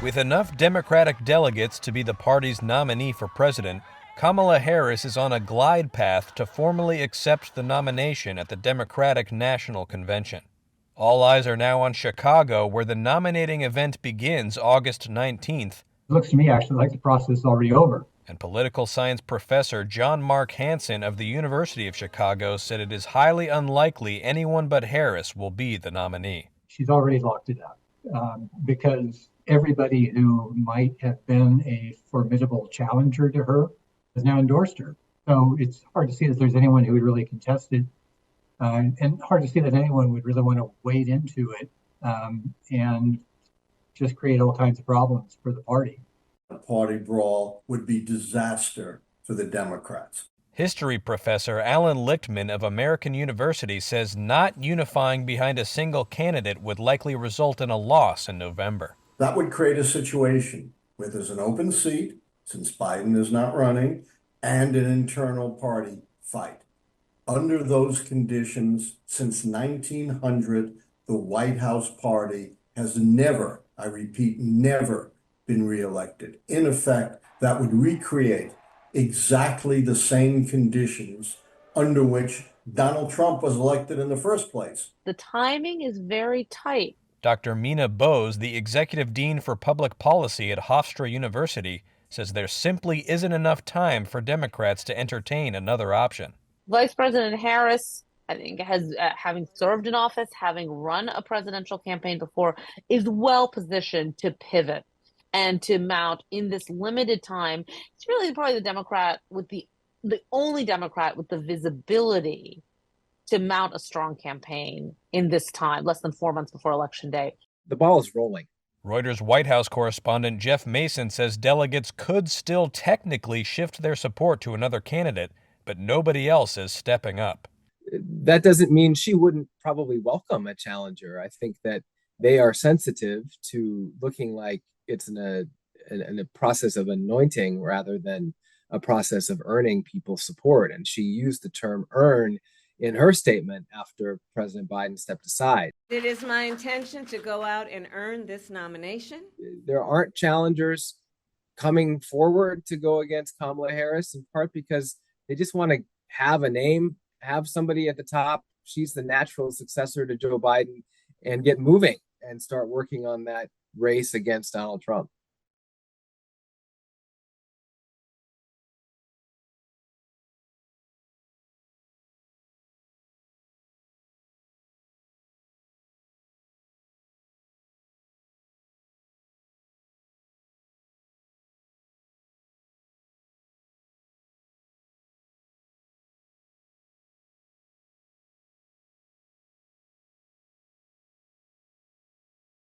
With enough Democratic delegates to be the party's nominee for president, Kamala Harris is on a glide path to formally accept the nomination at the Democratic National Convention. All eyes are now on Chicago, where the nominating event begins August 19th. It looks to me actually like the process is already over. And political science professor John Mark Hansen of the University of Chicago said it is highly unlikely anyone but Harris will be the nominee. She's already locked it up because everybody who might have been a formidable challenger to her has now endorsed her. So it's hard to see that there's anyone who would really contest it, and hard to see that anyone would really want to wade into it and just create all kinds of problems for the party. A party brawl would be disaster for the Democrats. History professor Alan Lichtman of American University says not unifying behind a single candidate would likely result in a loss in November. That would create a situation where there's an open seat, since Biden is not running, and an internal party fight. Under those conditions, since 1900, the White House party has never, I repeat, never been reelected. In effect, that would recreate exactly the same conditions under which Donald Trump was elected in the first place. The timing is very tight. Dr. Mina Bose, the executive dean for public policy at Hofstra University, says there simply isn't enough time for Democrats to entertain another option. Vice President Harris, I think, has having served in office, having run a presidential campaign before, is well positioned to pivot and to mount in this limited time. It's really probably the Democrat with the only Democrat with the visibility to mount a strong campaign in this time, less than 4 months before Election Day. The ball is rolling. Reuters White House correspondent Jeff Mason says delegates could still technically shift their support to another candidate, but nobody else is stepping up. That doesn't mean she wouldn't probably welcome a challenger. I think that they are sensitive to looking like it's in a process of anointing rather than a process of earning people's support. And she used the term earn in her statement after President Biden stepped aside. It is my intention to go out and earn this nomination. There aren't challengers coming forward to go against Kamala Harris, in part because they just want to have a name, have somebody at the top. She's the natural successor to Joe Biden, and get moving and start working on that race against Donald Trump.